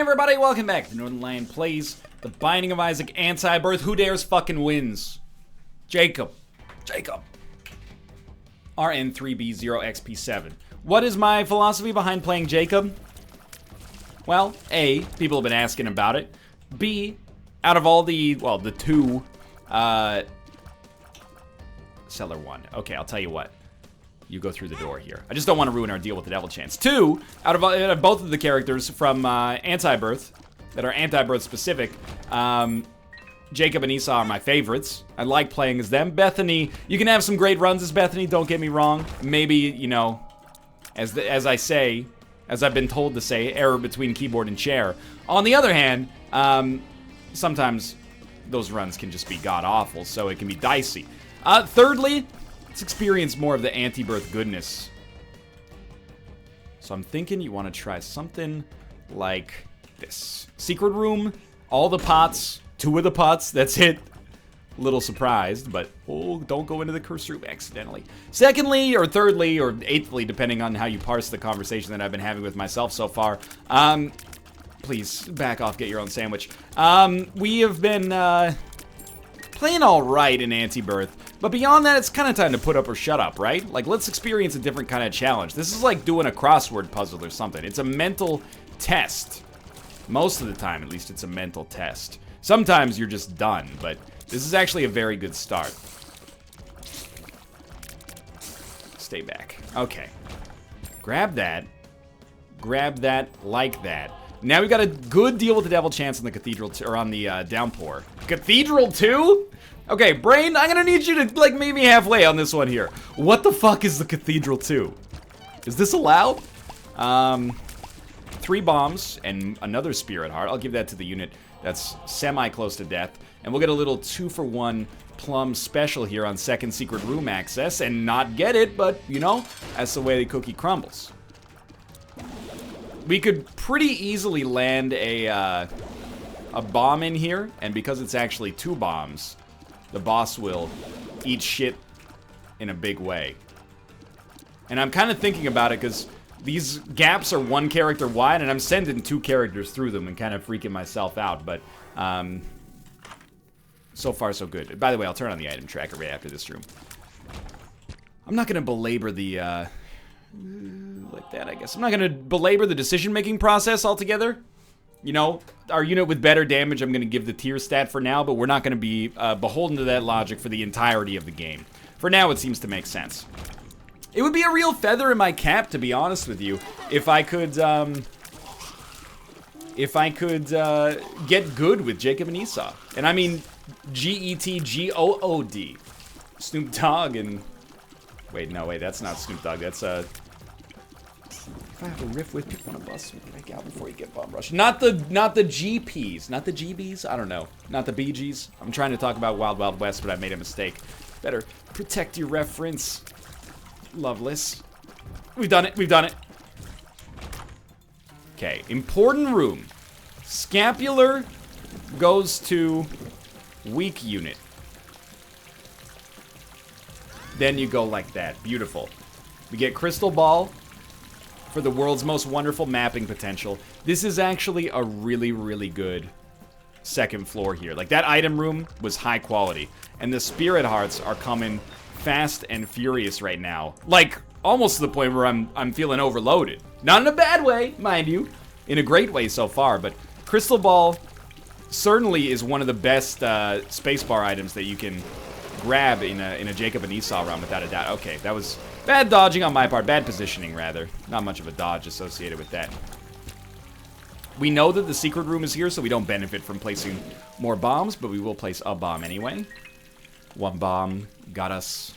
everybody, welcome back to Northernlion Plays The Binding of Isaac Antibirth. Who dares fucking wins? Jacob. RN3B0XP7. What is my philosophy behind playing Jacob? Well, A, people have been asking about it. B, out of all the, well, the two, Cellar 1. Okay, I'll tell you what. You go through the door here. I just don't want to ruin our deal with the Devil Chance. 2, out of both of the characters from Antibirth, that are Antibirth specific, Jacob and Esau are my favorites. I like playing as them. Bethany, you can have some great runs as Bethany, don't get me wrong. Maybe, you know, as I say, as I've been told to say, error between keyboard and chair. On the other hand, sometimes those runs can just be god-awful, so it can be dicey. Thirdly, let's experience more of the Antibirth goodness. So I'm thinking you want to try something like this. Secret room, all the pots, 2 of the pots, that's it. Little surprised, but oh, don't go into the cursed room accidentally. Secondly, or thirdly, or eighthly, depending on how you parse the conversation that I've been having with myself so far. Please, back off, get your own sandwich. We have been, playing alright in Antibirth. But beyond that, it's kind of time to put up or shut up, right? Like, let's experience a different kind of challenge. This is like doing a crossword puzzle or something. It's a mental test. Most of the time, at least, it's a mental test. Sometimes you're just done, but this is actually a very good start. Stay back. Okay. Grab that like that. Now we got a good deal with the Devil Chance on the Cathedral, or on the Downpour. Cathedral 2? Okay, Brain, I'm gonna need you to, like, meet me halfway on this one here. What the fuck is the Cathedral 2? Is this allowed? 3 bombs and another Spirit Heart. I'll give that to the unit that's semi-close to death. And we'll get a little 2-for-1 plum special here on second secret room access and not get it, but, you know, that's the way the cookie crumbles. We could pretty easily land a bomb in here, and because it's actually 2 bombs, the boss will eat shit in a big way. And I'm kind of thinking about it because these gaps are 1 character wide, and I'm sending 2 characters through them and kind of freaking myself out, but so far so good. By the way, I'll turn on the item tracker right after this room. I'm not going to belabor the, like that, I guess. I'm not going to belabor the decision-making process altogether. You know, our unit with better damage, I'm going to give the tier stat for now, but we're not going to be beholden to that logic for the entirety of the game. For now, it seems to make sense. It would be a real feather in my cap, to be honest with you, if I could get good with Jacob and Esau. And I mean G-E-T-G-O-O-D. Snoop Dogg and... Wait, no, wait, that's not Snoop Dogg, that's If I have a riff with, pick one of us. Make out before you get bomb rushed. Not the GPs, not the GBs. I don't know. Not the BGs. I'm trying to talk about Wild Wild West, but I made a mistake. Better protect your reference. Loveless. We've done it. We've done it. Okay. Important room. Scapular goes to weak unit. Then you go like that. Beautiful. We get Crystal Ball for the world's most wonderful mapping potential. This is actually a really, really good second floor here. Like, that item room was high quality. And the Spirit Hearts are coming fast and furious right now. Like, almost to the point where I'm feeling overloaded. Not in a bad way, mind you. In a great way so far, but Crystal Ball certainly is one of the best spacebar items that you can grab in a Jacob and Esau run, without a doubt. Okay, that was bad dodging on my part. Bad positioning, rather. Not much of a dodge associated with that. We know that the secret room is here, so we don't benefit from placing more bombs, but we will place a bomb anyway. 1 bomb got us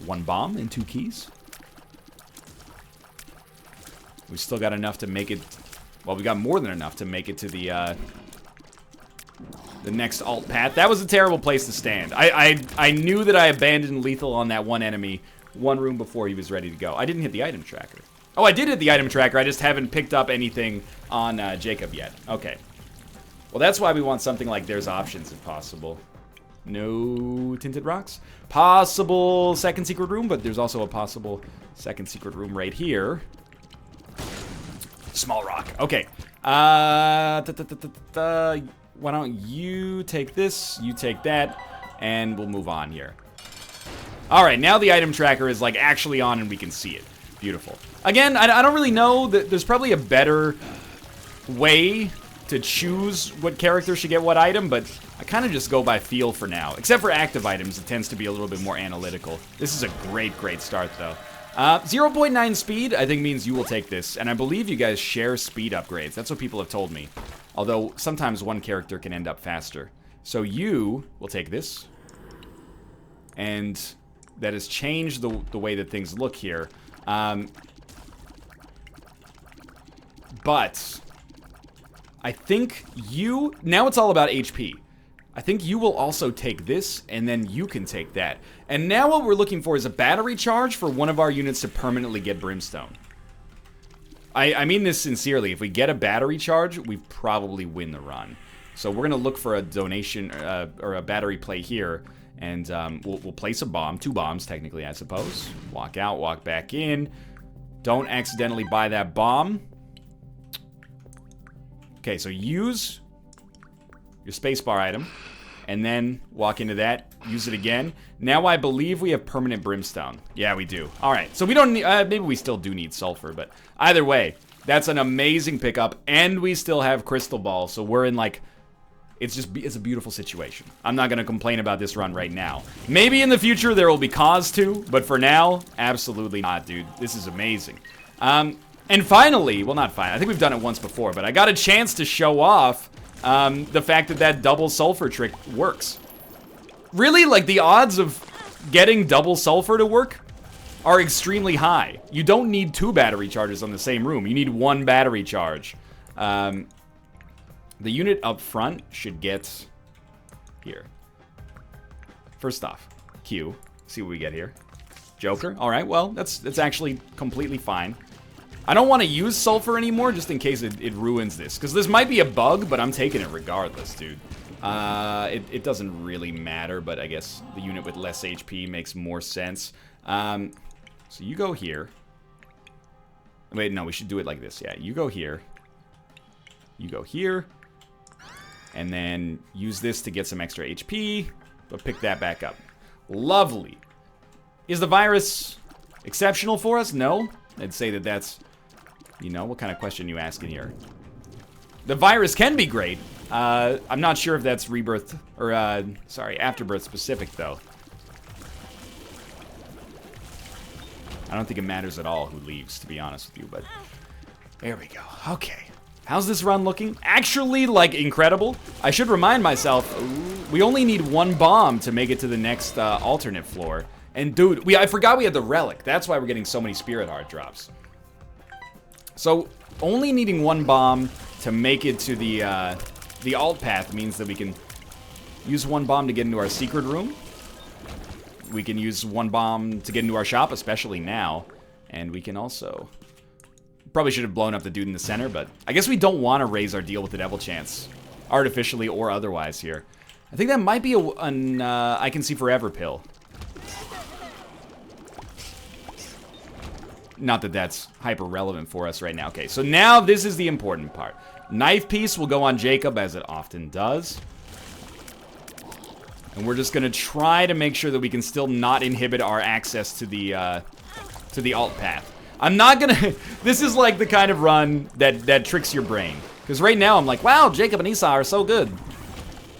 1 bomb and 2 keys. We still got enough to make it... Well, we got more than enough to make it to the next alt path. That was a terrible place to stand. I knew that I abandoned lethal on that 1 enemy 1 room before he was ready to go. I didn't hit the item tracker. Oh, I did hit the item tracker. I just haven't picked up anything on Jacob yet. Okay. Well, that's why we want something like there's options if possible. No tinted rocks. Possible second secret room, but there's also a possible second secret room right here. Small rock. Okay. Why don't you take this, you take that, and we'll move on here. Alright, now the item tracker is like actually on and we can see it. Beautiful. Again, I don't really know. There's probably a better way to choose what character should get what item, but I kind of just go by feel for now. Except for active items, it tends to be a little bit more analytical. This is a great, great start, though. 0.9 speed, I think, means you will take this. And I believe you guys share speed upgrades. That's what people have told me. Although, sometimes one character can end up faster. So you will take this. And that has changed the way that things look here. But I think you... Now it's all about HP. I think you will also take this, and then you can take that. And now what we're looking for is a battery charge for one of our units to permanently get Brimstone. I mean this sincerely. If we get a battery charge, we probably win the run. So we're going to look for a donation, or a battery play here. And we'll place a bomb. 2 bombs, technically, I suppose. Walk out, walk back in. Don't accidentally buy that bomb. Okay, so use your spacebar item, and then walk into that, use it again. Now I believe we have permanent Brimstone. Yeah, we do. All right, so we don't need, maybe we still do need Sulfur, but either way, that's an amazing pickup, and we still have Crystal Ball, so we're in like, it's a beautiful situation. I'm not gonna complain about this run right now. Maybe in the future there will be cause to, but for now, absolutely not, dude. This is amazing. And finally, well, not finally, I think we've done it once before, but I got a chance to show off the fact that that double sulfur trick works. Really, like, the odds of getting double sulfur to work are extremely high. You don't need 2 battery charges on the same room. You need 1 battery charge. The unit up front should get here. First off, Q. See what we get here. Joker. All right, well, that's actually completely fine. I don't want to use sulfur anymore just in case it ruins this. Because this might be a bug, but I'm taking it regardless, dude. It doesn't really matter, but I guess the unit with less HP makes more sense. So you go here. Wait, no, we should do it like this. Yeah, you go here. You go here. And then use this to get some extra HP. But pick that back up. Lovely. Is the virus exceptional for us? No. I'd say that that's... You know, what kind of question are you asking here? The virus can be great. I'm not sure if that's Rebirth, or, sorry, Afterbirth specific, though. I don't think it matters at all who leaves, to be honest with you, but... There we go. Okay. How's this run looking? Actually, like, incredible. I should remind myself, we only need 1 bomb to make it to the next alternate floor. And, dude, I forgot we had the Relic. That's why we're getting so many Spirit Heart drops. So, only needing 1 bomb to make it to the alt path means that we can use 1 bomb to get into our secret room. We can use 1 bomb to get into our shop, especially now. And we can also... Probably should have blown up the dude in the center, but I guess we don't want to raise our deal with the Devil Chance. Artificially or otherwise here. I think that might be an I Can See Forever pill. Not that that's hyper relevant for us right now. Okay, so now this is the important part. Knife Piece will go on Jacob, as it often does. And we're just gonna try to make sure that we can still not inhibit our access to the alt path. I'm not gonna... This is like the kind of run that tricks your brain. Because right now I'm like, wow, Jacob and Esau are so good.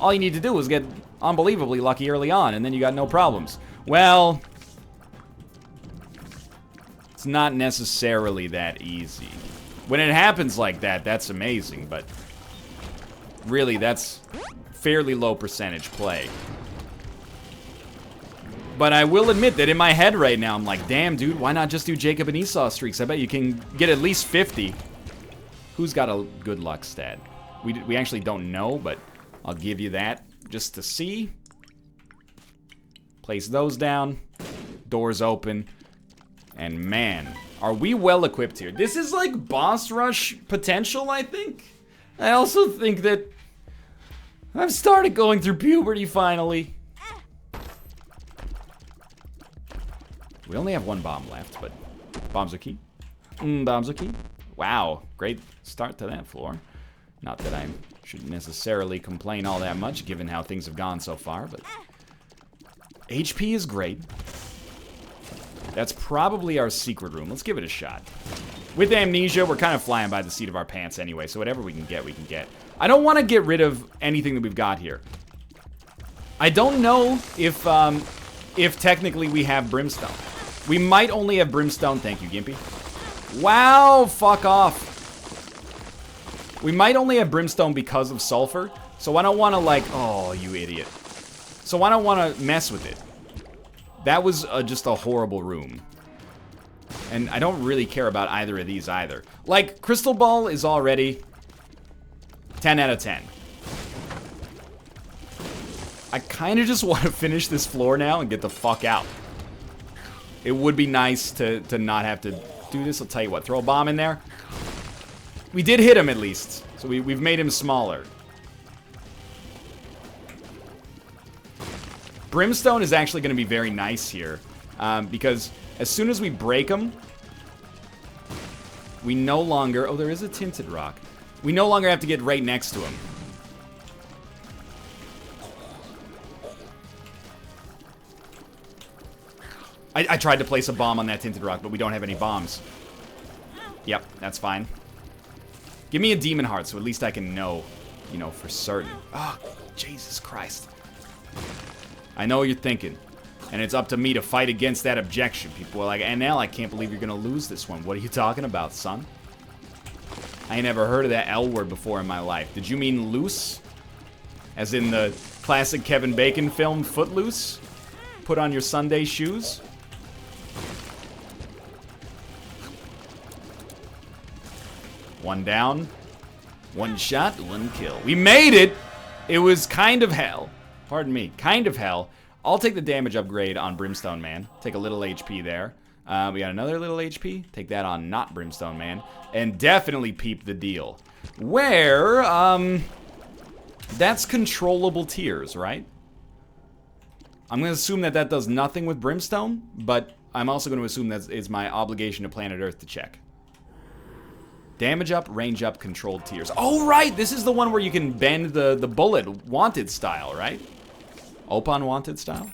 All you need to do is get unbelievably lucky early on, and then you got no problems. Well... It's not necessarily that easy. When it happens like that, that's amazing, but really, that's fairly low percentage play. But I will admit that in my head right now, I'm like, damn, dude, why not just do Jacob and Esau streaks? I bet you can get at least 50. Who's got a good luck stat? We actually don't know, but I'll give you that just to see. Place those down. Doors open. And man, are we well equipped here. This is like boss rush potential, I think. I also think that I've started going through puberty finally. We only have 1 bomb left, but bombs are key. Bombs are key. Wow, great start to that floor. Not that I should necessarily complain all that much, given how things have gone so far, but... HP is great. That's probably our secret room. Let's give it a shot. With amnesia, we're kind of flying by the seat of our pants anyway, so whatever we can get, we can get. I don't want to get rid of anything that we've got here. I don't know if technically we have brimstone. We might only have brimstone. Thank you, Gimpy. Wow, fuck off. We might only have brimstone because of sulfur, so I don't want to, like... Oh, you idiot. So I don't want to mess with it. That was just a horrible room. And I don't really care about either of these either. Like, Crystal Ball is already 10 out of 10. I kind of just want to finish this floor now and get the fuck out. It would be nice to not have to do this. I'll tell you what, throw a bomb in there. We did hit him at least, so we've made him smaller. Brimstone is actually going to be very nice here, because as soon as we break him, we no longer... Oh, there is a tinted rock. We no longer have to get right next to him. I tried to place a bomb on that tinted rock, but we don't have any bombs. Yep, that's fine. Give me a demon heart, so at least I can know, you know, for certain. Oh, Jesus Christ. I know what you're thinking. And it's up to me to fight against that objection. People are like, NL, I can't believe you're gonna lose this one. What are you talking about, son? I ain't never heard of that L word before in my life. Did you mean loose? As in the classic Kevin Bacon film, Footloose? Put on your Sunday shoes? One down. One shot, one kill. We made it! It was kind of hell. Pardon me, kind of hell. I'll take the damage upgrade on Brimstone Man. Take a little HP there. We got another little HP. Take that on not Brimstone Man. And definitely peep the deal. Where, that's controllable tears, right? I'm going to assume that that does nothing with Brimstone, but I'm also going to assume that it's my obligation to Planet Earth to check. Damage up, range up, controlled tears. Oh, right! This is the one where you can bend the bullet, wanted style, right? Opon wanted style?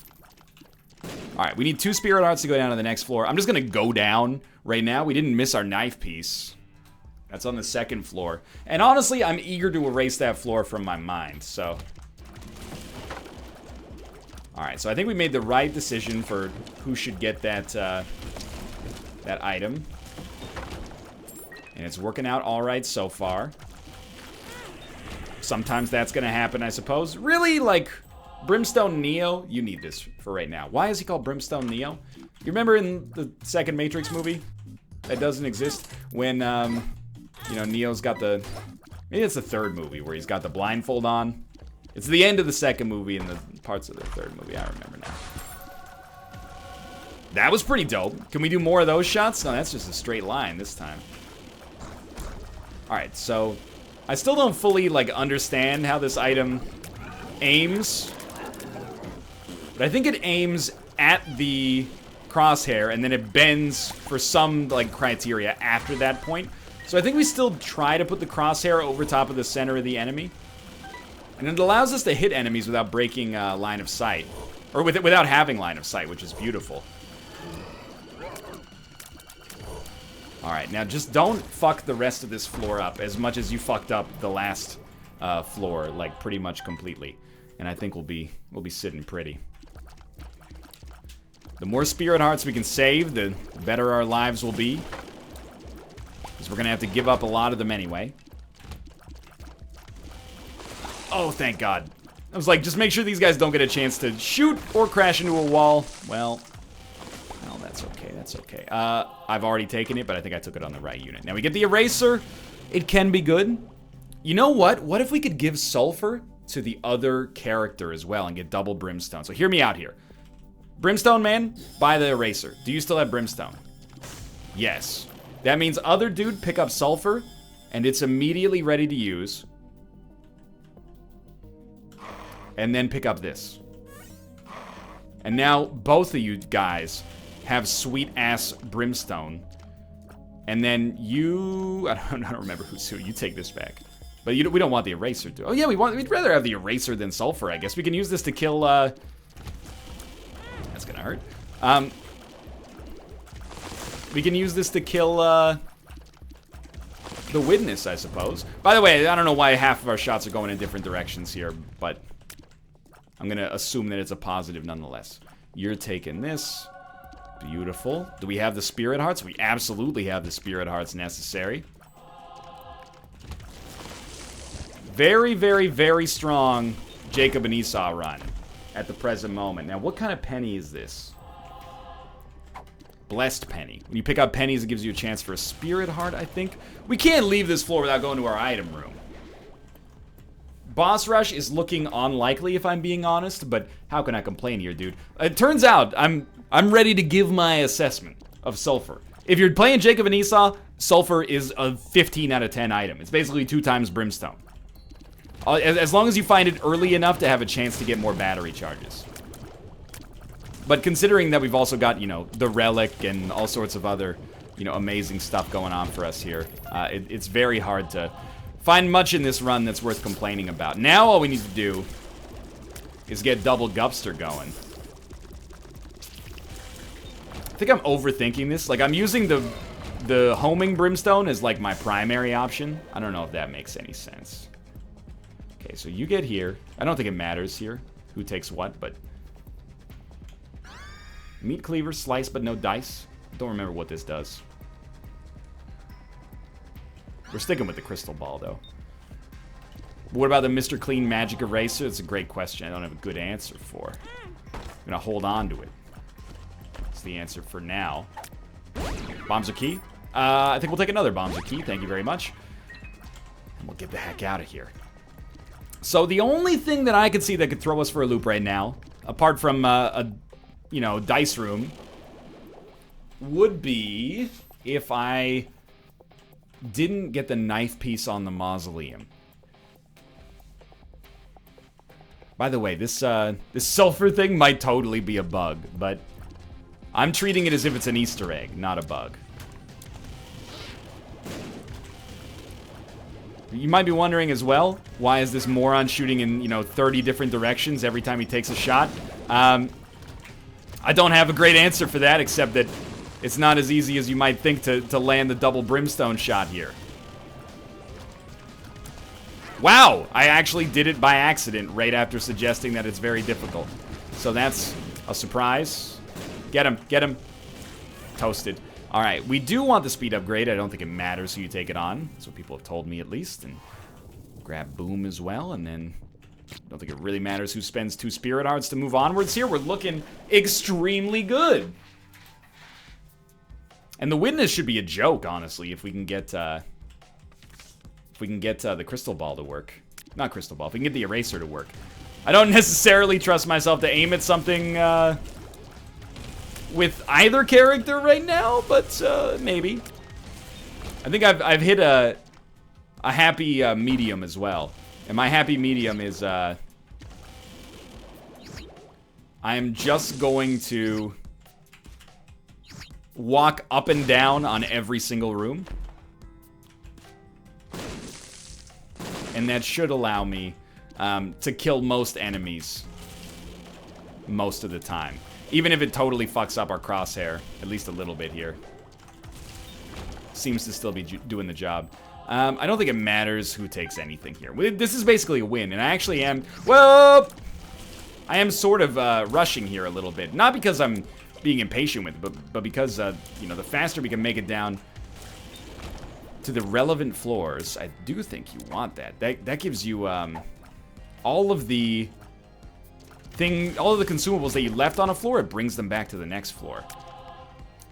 Alright, we need 2 spirit hearts to go down to the next floor. I'm just gonna go down right now. We didn't miss our knife piece. That's on the 2nd floor. And honestly, I'm eager to erase that floor from my mind, so... Alright, so I think we made the right decision for who should get that, that item. And it's working out alright so far. Sometimes that's gonna happen, I suppose. Really, like, Brimstone Neo, you need this for right now. Why is he called Brimstone Neo? You remember in the 2nd Matrix movie? That doesn't exist? When, you know, Neo's got the... Maybe it's the 3rd movie where he's got the blindfold on. It's the end of the 2nd movie and the parts of the 3rd movie, I remember now. That was pretty dope. Can we do more of those shots? No, that's just a straight line this time. Alright, so I still don't fully, like, understand how this item aims. But I think it aims at the crosshair, and then it bends for some, like, criteria after that point. So I think we still try to put the crosshair over top of the center of the enemy. And it allows us to hit enemies without breaking line of sight. Or without having line of sight, which is beautiful. Alright, now just don't fuck the rest of this floor up as much as you fucked up the last floor, like, pretty much completely. And I think we'll be sitting pretty. The more spirit hearts we can save, the better our lives will be. Because we're gonna have to give up a lot of them anyway. Oh, thank God. I was like, just make sure these guys don't get a chance to shoot or crash into a wall. Well, that's okay, that's okay. I've already taken it, but I think I took it on the right unit. Now we get the eraser. It can be good. You know what? What if we could give sulfur to the other character as well and get double brimstone? So hear me out here. Brimstone Man, buy the eraser. Do you still have brimstone? Yes. That means other dude pick up sulfur, and it's immediately ready to use. And then pick up this. And now both of you guys have sweet-ass brimstone. And then you... I don't remember who's who. You take this back. But we don't want the eraser to. Oh yeah, we'd rather have the eraser than sulfur, I guess. We can use this to kill, that's gonna hurt. We can use this to kill, the witness, I suppose. By the way, I don't know why half of our shots are going in different directions here, but I'm gonna assume that it's a positive nonetheless. You're taking this. Beautiful. Do we have the spirit hearts? We absolutely have the spirit hearts necessary. Very, very, very strong Jacob and Esau run at the present moment. Now, what kind of penny is this? Blessed penny. When you pick up pennies, it gives you a chance for a spirit heart, I think. We can't leave this floor without going to our item room. Boss rush is looking unlikely, if I'm being honest, but how can I complain here, dude? It turns out I'm ready to give my assessment of sulfur. If you're playing Jacob and Esau, sulfur is a 15 out of 10 item. It's basically 2 times brimstone. As long as you find it early enough to have a chance to get more battery charges. But considering that we've also got, you know, the relic and all sorts of other, you know, amazing stuff going on for us here, it's very hard to find much in this run that's worth complaining about. Now all we need to do is get double Gupster going. I think I'm overthinking this. Like, I'm using the homing brimstone as, like, my primary option. I don't know if that makes any sense. Okay, so you get here. I don't think it matters here who takes what, but... Meat cleaver, slice, but no dice. Don't remember what this does. We're sticking with the crystal ball, though. What about the Mr. Clean Magic Eraser? It's a great question. I don't have a good answer for. I'm gonna hold on to it. That's the answer for now. Bombs are key. I think we'll take another bombs are key. Thank you very much. And we'll get the heck out of here. So the only thing that I could see that could throw us for a loop right now, apart from a you know, dice room, would be if I didn't get the knife piece on the mausoleum. By the way, this sulfur thing might totally be a bug, but I'm treating it as if it's an Easter egg, not a bug. You might be wondering as well, why is this moron shooting in, you know, 30 different directions every time he takes a shot? I don't have a great answer for that, except that it's not as easy as you might think to land the double brimstone shot here. Wow! I actually did it by accident right after suggesting that it's very difficult. So that's a surprise. Get him, get him. Toasted. Alright, we do want the speed upgrade. I don't think it matters who you take it on. That's what people have told me, at least. And grab boom as well, and then... I don't think it really matters who spends 2 spirit hearts to move onwards here. We're looking extremely good. And the witness should be a joke, honestly, if we can get the crystal ball to work. Not crystal ball, if we can get the eraser to work. I don't necessarily trust myself to aim at something with either character right now, but maybe. I think I've hit a happy medium as well. And my happy medium is, I am just going to walk up and down on every single room. And that should allow me to kill most enemies most of the time. Even if it totally fucks up our crosshair, at least a little bit here. Seems to still be doing the job. I don't think it matters who takes anything here. This is basically a win, and I actually am... Well, I am sort of rushing here a little bit. Not because I'm being impatient with it, but because, you know, the faster we can make it down to the relevant floors, I do think you want that. That gives you all of the consumables that you left on a floor. It brings them back to the next floor.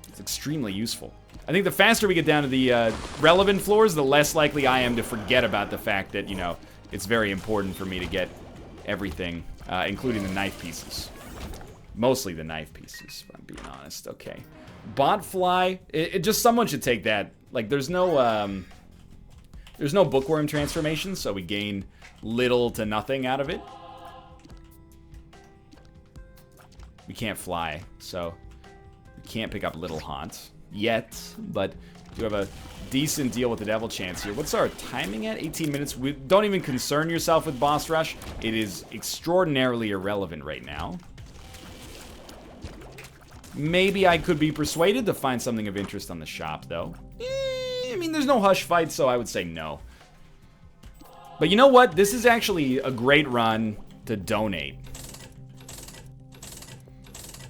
It's extremely useful. I think the faster we get down to the relevant floors, the less likely I am to forget about the fact that, you know, it's very important for me to get everything, including the knife pieces. Mostly the knife pieces, if I'm being honest. Okay. Bot fly. Just someone should take that. Like, there's no bookworm transformation, so we gain little to nothing out of it. We can't fly, so we can't pick up Little Haunt yet, but Do have a decent deal with the devil chance here. What's our timing at? 18 minutes. Don't even concern yourself with boss rush. It is extraordinarily irrelevant right now. Maybe I could be persuaded to find something of interest on the shop, though. I mean, there's no hush fight, so I would say no. But you know what? This is actually a great run to donate.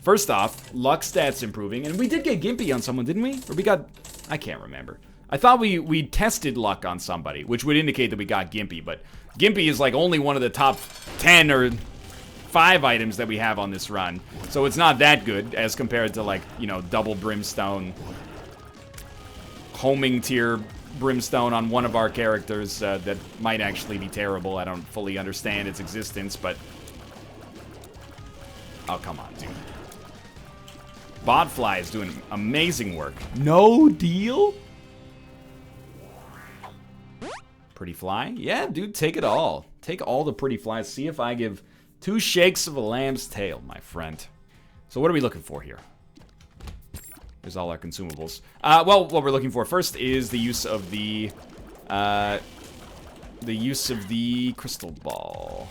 First off, luck stats improving. And we did get Gimpy on someone, didn't we? Or we got... I can't remember. I thought we tested luck on somebody, which would indicate that we got Gimpy. But Gimpy is like only one of the top 10 or 5 items that we have on this run. So it's not that good as compared to, like, you know, double brimstone, homing tier brimstone on one of our characters that might actually be terrible. I don't fully understand its existence, but... Oh, come on, dude. Botfly is doing amazing work. No deal? Pretty fly? Yeah, dude, take it all. Take all the pretty flies. See if I give 2 shakes of a lamb's tail, my friend. So what are we looking for here? There's all our consumables. Well, what we're looking for first is the use of the crystal ball.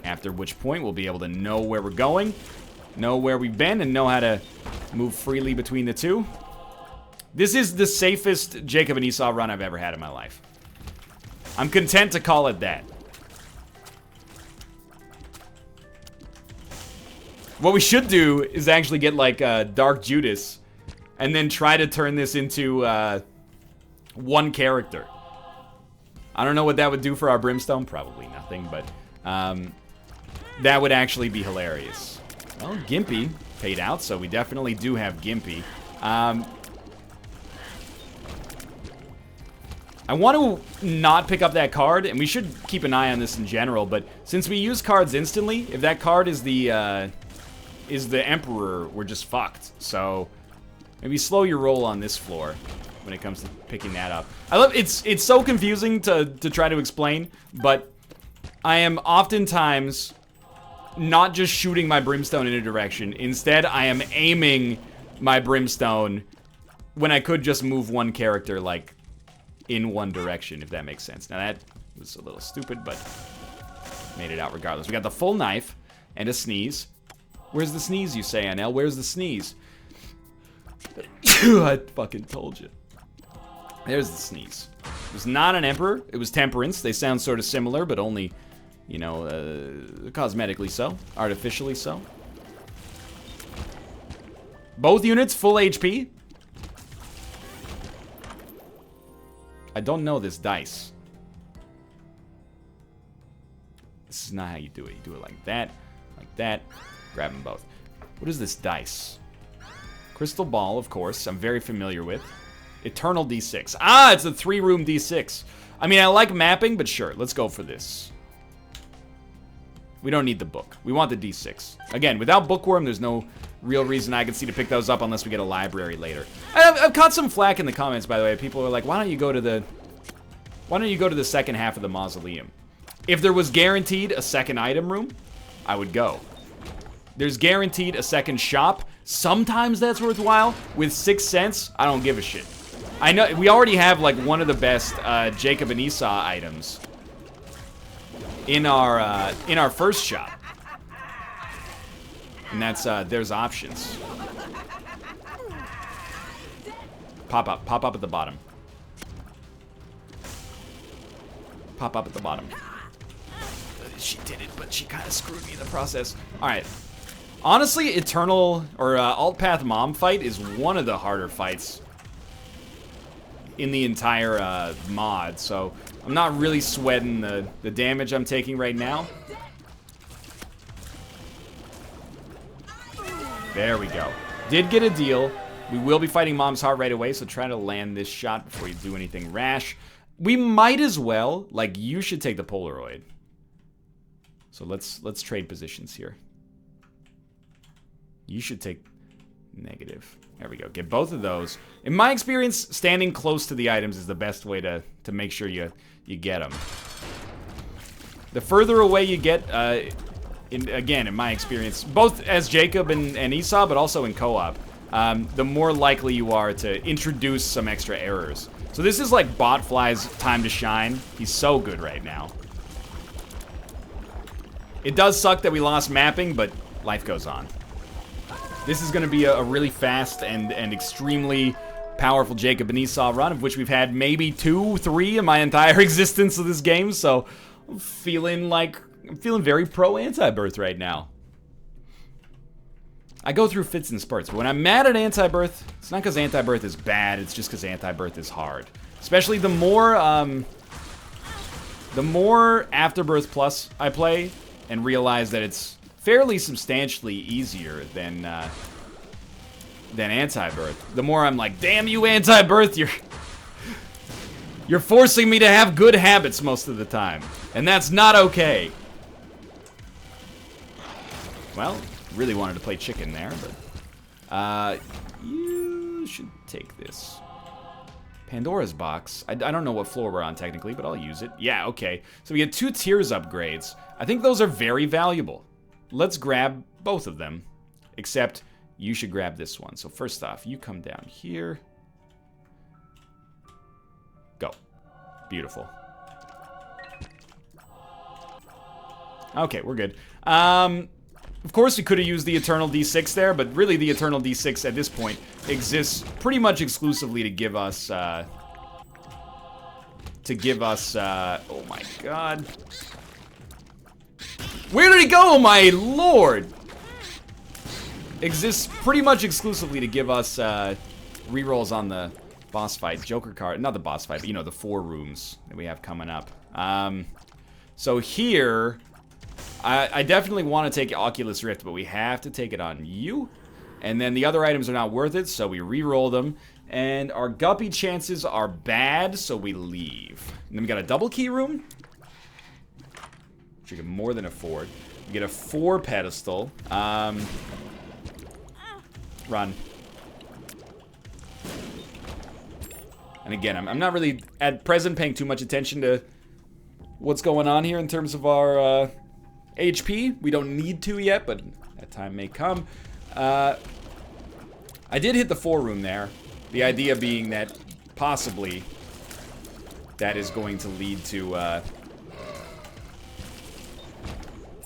After which point we'll be able to know where we're going, know where we've been, and know how to move freely between the two. This is the safest Jacob and Esau run I've ever had in my life. I'm content to call it that. What we should do is actually get like Dark Judas and then try to turn this into one character. I don't know what that would do for our brimstone. Probably nothing, but that would actually be hilarious. Well, Gimpy paid out, so we definitely do have Gimpy. I want to not pick up that card, and we should keep an eye on this in general, but since we use cards instantly, if that card is the Emperor, we're just fucked. So maybe slow your roll on this floor when it comes to picking that up. I love it's so confusing to try to explain, but I am oftentimes not just shooting my brimstone in a direction. Instead, I am aiming my brimstone when I could just move one character, like, in one direction, if that makes sense. Now, that was a little stupid, but made it out regardless. We got the full knife and a sneeze. Where's the sneeze, you say, Anel? Where's the sneeze? I fucking told you. There's the sneeze. It was not an Emperor. It was Temperance. They sound sort of similar, but only, you know, cosmetically so. Artificially so. Both units full HP. I don't know this dice. This is not how you do it. You do it like that, grab them both. What is this dice? Crystal ball, of course, I'm very familiar with. Eternal D6. Ah, it's a 3-room D6. I mean, I like mapping, but sure, let's go for this. We don't need the book. We want the D6. Again, without Bookworm, there's no real reason I can see to pick those up unless we get a library later. I've caught some flack in the comments, by the way. People are like, why don't you go to the second half of the Mausoleum? If there was guaranteed a second item room, I would go. There's guaranteed a second shop. Sometimes that's worthwhile. With 6 cents, I don't give a shit. I know we already have like one of the best Jacob and Esau items in our first shop. And that's, there's options. Pop up at the bottom. Pop up at the bottom. She did it, but she kind of screwed me in the process. Alright. Honestly, Eternal, or Alt Path Mom fight is one of the harder fights in the entire mod, so I'm not really sweating the damage I'm taking right now. There we go. Did get a deal. We will be fighting Mom's Heart right away, so try to land this shot before you do anything rash. We might as well, like, you should take the Polaroid. So let's trade positions here. You should take negative. There we go. Get both of those. In my experience, standing close to the items is the best way to make sure you get them. The further away you get, again, in my experience, both as Jacob and Esau, but also in co-op, the more likely you are to introduce some extra errors. So this is like Botfly's time to shine. He's so good right now. It does suck that we lost mapping, but life goes on. This is going to be a really fast and extremely powerful Jacob and Esau run, of which we've had maybe 2, 3 in my entire existence of this game, so I'm feeling very pro Antibirth right now. I go through fits and spurts, but when I'm mad at Antibirth, it's not because Antibirth is bad, it's just because Antibirth is hard. Especially the more Afterbirth Plus I play and realize that it's fairly substantially easier than Antibirth. The more I'm like, damn you, Antibirth, you're forcing me to have good habits most of the time, and that's not okay. Well, really wanted to play chicken there, but you should take this. Pandora's box. I don't know what floor we're on technically, but I'll use it. Yeah, okay. So we get 2 tiers upgrades. I think those are very valuable. Let's grab both of them, except you should grab this one. So first off, you come down here. Go. Beautiful. Okay, we're good. Of course, we could have used the Eternal D6 there, but really the Eternal D6 at this point exists pretty much exclusively to give us, oh my god. Where did he go, my lord? Exists pretty much exclusively to give us, rerolls on the boss fight. Joker card, not the boss fight, but you know, the 4 rooms that we have coming up. So here, I definitely want to take Oculus Rift, but we have to take it on you. And then the other items are not worth it, so we re-roll them. And our guppy chances are bad, so we leave. And then we got a double key room, which we can more than afford. We get a 4 pedestal. Run. And again, I'm not really, at present, paying too much attention to what's going on here in terms of our, HP. We don't need to yet, but that time may come. I did hit the 4 room there. The idea being that possibly that is going to lead to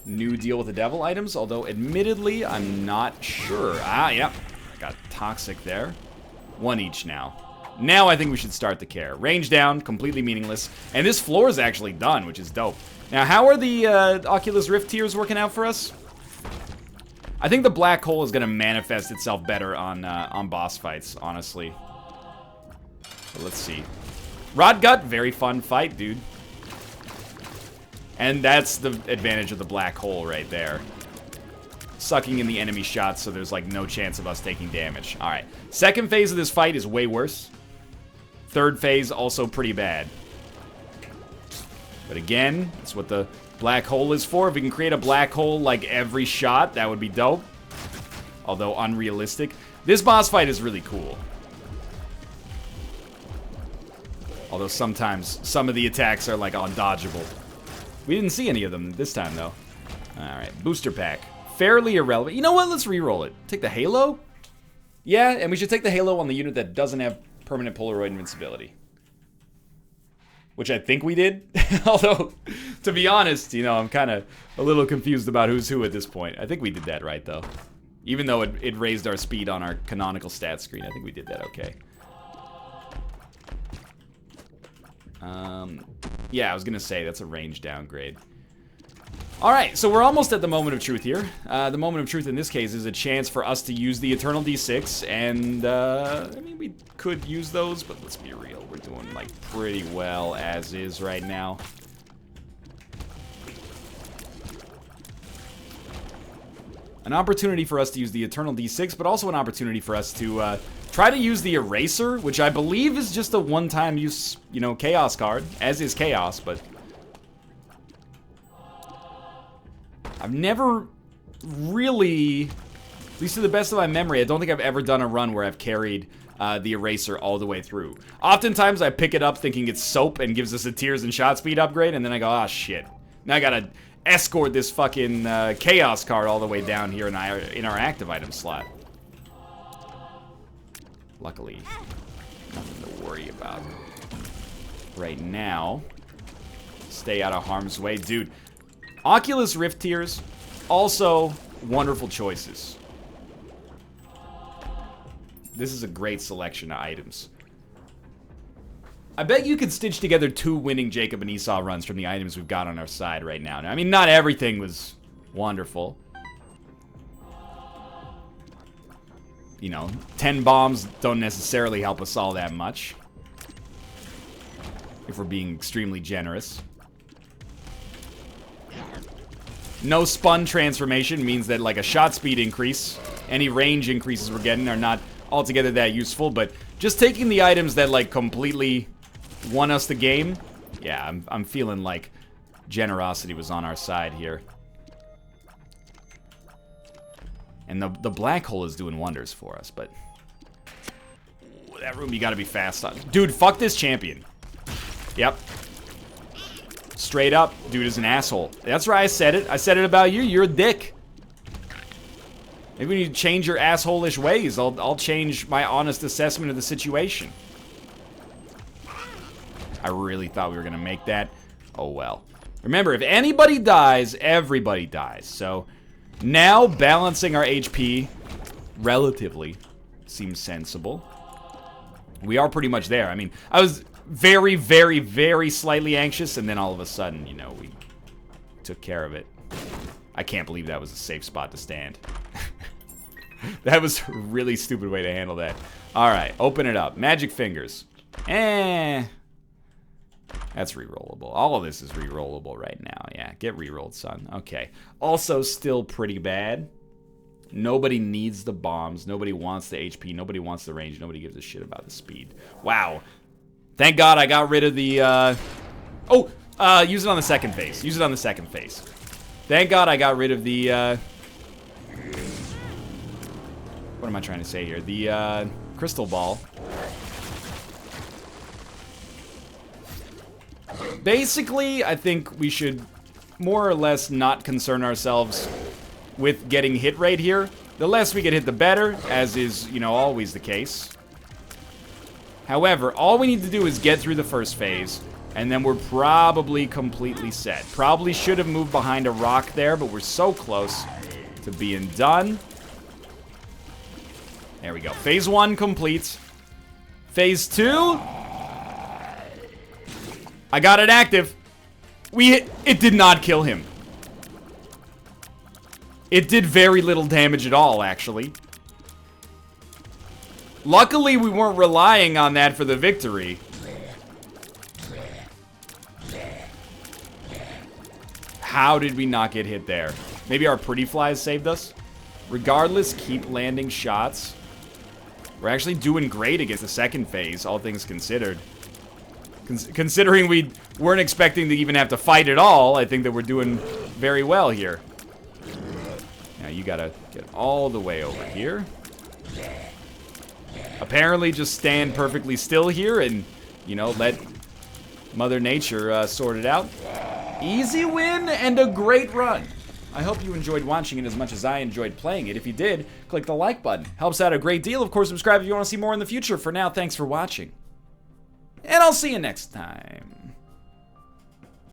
new Deal with the Devil items, although admittedly I'm not sure. Ah, yep. I got Toxic there. 1 each now. Now I think we should start the care. Range down, completely meaningless. And this floor is actually done, which is dope. Now, how are the Oculus Rift tiers working out for us? I think the black hole is going to manifest itself better on boss fights, honestly. But let's see. Rod Gut, very fun fight, dude. And that's the advantage of the black hole right there. Sucking in the enemy shots, so there's like no chance of us taking damage. All right. Second phase of this fight is way worse. Third phase, also pretty bad. But again, that's what the black hole is for. If we can create a black hole like every shot, that would be dope. Although unrealistic. This boss fight is really cool. Although sometimes some of the attacks are like undodgeable. We didn't see any of them this time though. Alright, booster pack. Fairly irrelevant. You know what? Let's re-roll it. Take the Halo? Yeah, and we should take the Halo on the unit that doesn't have permanent Polaroid invincibility. Which I think we did. Although, to be honest, you know, I'm kind of a little confused about who's who at this point. I think we did that right, though. Even though it raised our speed on our canonical stat screen, I think we did that okay. Yeah, I was going to say, that's a range downgrade. Alright, so we're almost at the moment of truth here. The moment of truth in this case is a chance for us to use the Eternal D6, and, I mean, we could use those, but let's be real, we're doing, like, pretty well as is right now. An opportunity for us to use the Eternal D6, but also an opportunity for us to, try to use the Eraser, which I believe is just a one-time use, you know, Chaos card, as is Chaos, but I've never really, at least to the best of my memory, I don't think I've ever done a run where I've carried the Eraser all the way through. Oftentimes I pick it up thinking it's soap and gives us a tears and shot speed upgrade, and then I go, ah, shit. Now I gotta escort this fucking Chaos card all the way down here in our active item slot. Luckily, nothing to worry about right now. Stay out of harm's way. Dude, Oculus Rift tiers, also wonderful choices. This is a great selection of items. I bet you could stitch together 2 winning Jacob and Esau runs from the items we've got on our side right now. Now, I mean, not everything was wonderful. You know, 10 bombs don't necessarily help us all that much, if we're being extremely generous. No spun transformation means that, like, a shot speed increase, any range increases we're getting are not altogether that useful, but just taking the items that, like, completely won us the game, yeah, I'm feeling like generosity was on our side here. And the black hole is doing wonders for us, but that room you gotta be fast on. Dude, fuck this champion. Yep. Straight up, dude is an asshole. That's right, I said it. I said it about you. You're a dick. Maybe we need to change your asshole-ish ways. I'll change my honest assessment of the situation. I really thought we were gonna make that. Oh well. Remember, if anybody dies, everybody dies. So now balancing our HP relatively seems sensible. We are pretty much there. I mean, I was very, very, very slightly anxious, and then all of a sudden, you know, we took care of it. I can't believe that was a safe spot to stand. That was a really stupid way to handle that. Alright, open it up. Magic fingers. That's rerollable. All of this is rerollable right now. Yeah, get rerolled, son. Okay. Also, still pretty bad. Nobody needs the bombs. Nobody wants the HP. Nobody wants the range. Nobody gives a shit about the speed. Wow. Thank God I got rid of the, use it on the second phase. Use it on the second phase. Thank God I got rid of the, what am I trying to say here? The, crystal ball. Basically, I think we should more or less not concern ourselves with getting hit rate here. The less we get hit, the better, as is, you know, always the case. However, all we need to do is get through the first phase, and then we're probably completely set. Probably should have moved behind a rock there, but we're so close to being done. There we go. Phase 1 complete. Phase 2... I got it active. It did not kill him. It did very little damage at all, actually. Luckily, we weren't relying on that for the victory. How did we not get hit there? Maybe our pretty flies saved us? Regardless, keep landing shots. We're actually doing great against the second phase, all things considered. Considering we weren't expecting to even have to fight at all, I think that we're doing very well here. Now you gotta get all the way over here. Apparently just stand perfectly still here and, you know, let Mother Nature sort it out. Easy win and a great run. I hope you enjoyed watching it as much as I enjoyed playing it. If you did, click the like button. Helps out a great deal. Of course, subscribe if you want to see more in the future. For now, thanks for watching. And I'll see you next time.